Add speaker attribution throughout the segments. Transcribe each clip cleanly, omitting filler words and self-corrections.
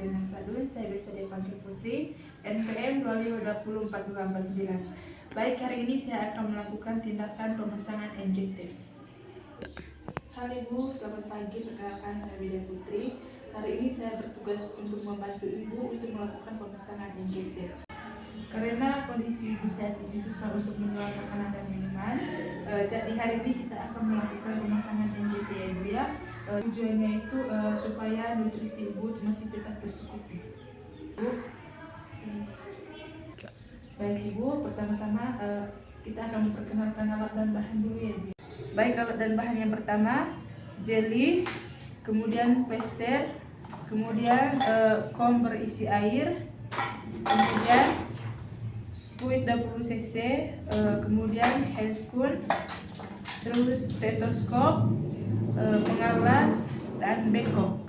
Speaker 1: Katrina Sadun, saya biasa dipanggil Putri, NPM 25204249. Baik, hari ini saya akan melakukan tindakan pemasangan NJT. Halo Ibu, selamat pagi, perkenalkan saya Widya Putri. Hari ini saya bertugas untuk membantu Ibu untuk melakukan pemasangan NJT. Karena kondisi Ibu saat ini susah untuk menjual makanan dan minuman, jadi hari ini kita akan melakukan pemasangan NJT ya Ibu ya. Tujuannya itu supaya nutrisi Ibu masih tetap tercukupi. Ibu, baik Ibu, pertama-tama kita akan memperkenalkan alat dan bahan dulu ya Ibu. Baik, alat dan bahan yang pertama jelly, kemudian plester, kemudian kom berisi air, kemudian spuit 20 cc, kemudian handscoon, terus stetoskop, pengalas, dan bengkok.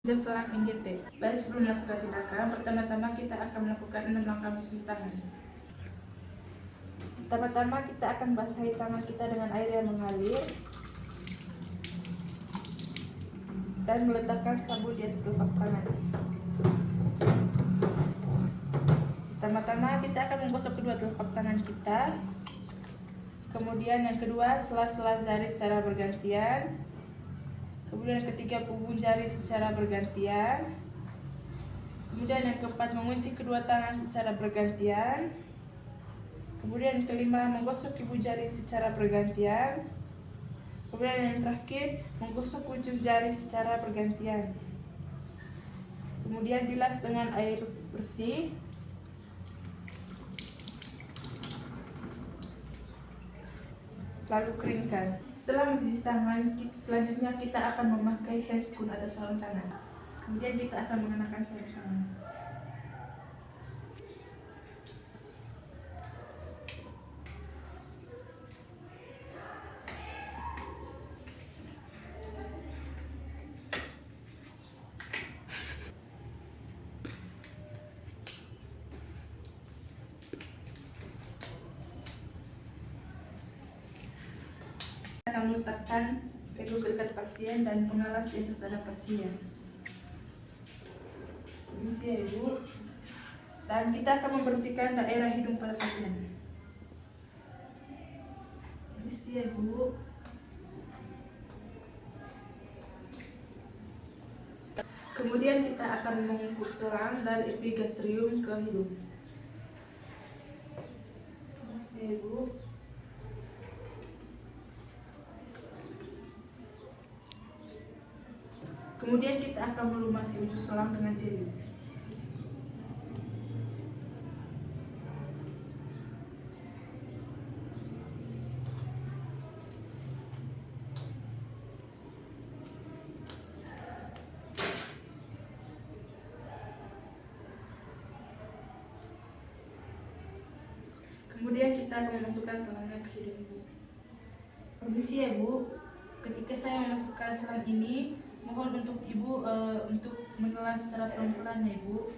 Speaker 1: Selang NJT. Baik, sebelum melakukan tindakan, pertama-tama kita akan melakukan 6 langkah mencuci tangan. Pertama-tama kita akan basahi tangan kita dengan air yang mengalir dan meletakkan sabun di atas telapak tangan. Pertama-tama kita akan menggosok kedua telapak tangan kita. Kemudian yang kedua sela-sela jari secara bergantian. Kemudian yang ketiga punggung jari secara bergantian. Kemudian yang keempat mengunci kedua tangan secara bergantian. Kemudian yang kelima menggosok ibu jari secara bergantian. Kemudian yang terakhir menggosok ujung jari secara bergantian. Kemudian bilas dengan air bersih. Lalu keringkan. Setelah mencuci tangan, selanjutnya kita akan memakai handscoon atau sarung tangan. Kemudian kita akan mengenakan sarung tangan. Akan meletakkan pegel ke dekat pasien dan pengalas di atas dada pasien. Permisi ya Ibu. Dan kita akan membersihkan daerah hidung pada pasien. Permisi ya Ibu. Kemudian kita akan mengukur selang dari epigastrium ke hidung. Permisi ya Ibu. Kemudian kita akan melumasi ujung selang dengan jelly. Kemudian kita akan memasukkan selangnya ke hidung Ibu. Permisi ya Bu, ketika saya memasukkan selang ini, mohon untuk Ibu untuk menelan secara pelan-pelan ya Ibu.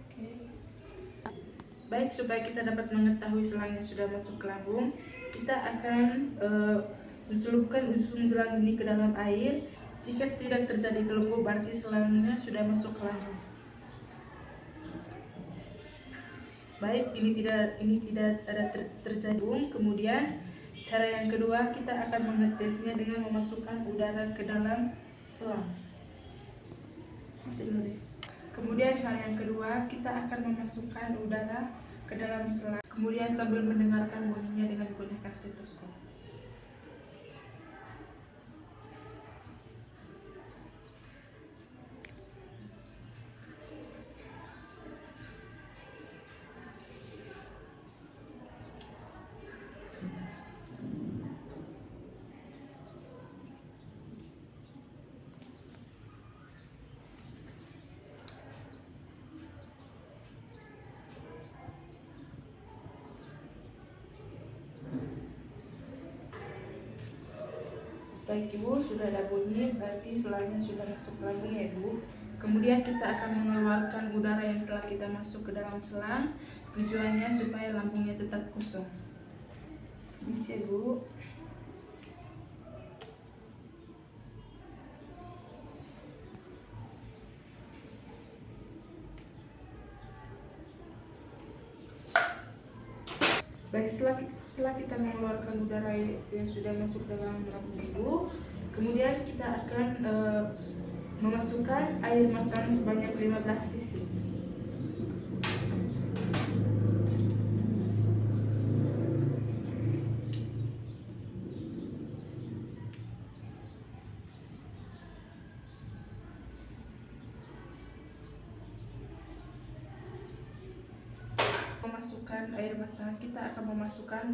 Speaker 1: Oke. Baik, supaya kita dapat mengetahui selangnya sudah masuk ke lambung, kita akan mencelupkan ujung selang ini ke dalam air. Jika tidak terjadi gelembung, berarti selangnya sudah masuk ke lambung. Baik, ini tidak ada terjadi. Kemudian cara yang kedua kita akan mengetesnya dengan memasukkan udara ke dalam selang. Kemudian cara yang kedua kita akan memasukkan udara ke dalam selang. Kemudian sambil mendengarkan bunyinya dengan menggunakan stetoskop. Baik Ibu, sudah ada bunyi, berarti selangnya sudah masuk lambung ya Ibu. Kemudian kita akan mengeluarkan udara yang telah kita masuk ke dalam selang. Tujuannya supaya lambungnya tetap kosong. Bisa, Bu. Baik, setelah kita mengeluarkan udara yang sudah masuk dalam lambung Ibu, kemudian kita akan memasukkan air matang sebanyak 15 cc. Memasukkan air matang, kita akan memasukkan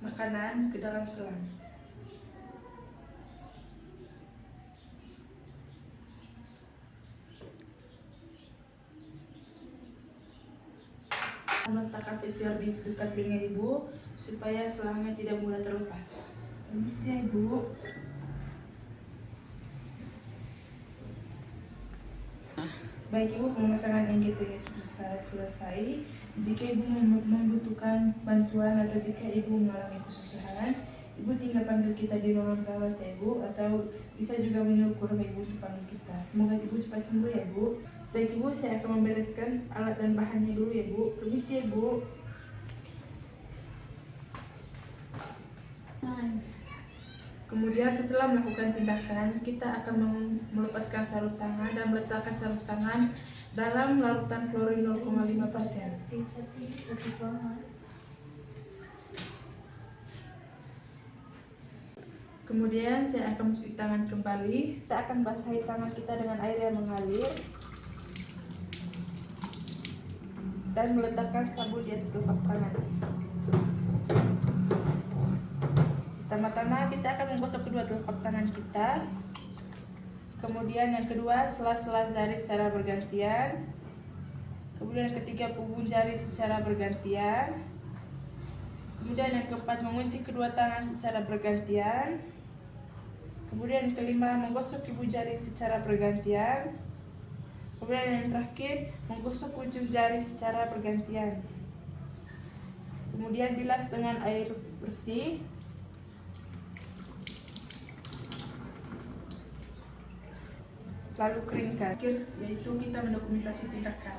Speaker 1: makanan ke dalam selang. Meletakkan PCR di dekat telinga Ibu supaya selangnya tidak mudah terlepas. Permisi, Ibu. Baik, Ibu, pemasangan NGT sudah selesai. Jika Ibu membutuhkan bantuan atau jika Ibu mengalami kesusahan, Ibu tinggal panggil kita di ruangan gawat ya, Ibu, atau bisa juga menyuruh keluarga Ibu untuk panggil kita. Semoga Ibu cepat sembuh ya, Bu. Baik, Ibu, saya akan membereskan alat dan bahannya dulu ya, Bu. Permisi ya, Bu. Kemudian setelah melakukan tindakan, kita akan melepaskan sarung tangan dan meletakkan sarung tangan dalam larutan klorin 0,5%. Kemudian saya akan mencuci tangan kembali. Kita akan basahi tangan kita dengan air yang mengalir dan meletakkan sabun di atas telapak tangan. Pertama-tama kita akan menggosok kedua telapak tangan kita. Kemudian yang kedua, sela-sela jari secara bergantian. Kemudian yang ketiga, punggung jari secara bergantian. Kemudian yang keempat, mengunci kedua tangan secara bergantian. Kemudian yang kelima, menggosok ibu jari secara bergantian. Kemudian yang terakhir, menggosok ujung jari secara bergantian. Kemudian bilas dengan air bersih. Lalu keringkan, yaitu kita mendokumentasi tindakan.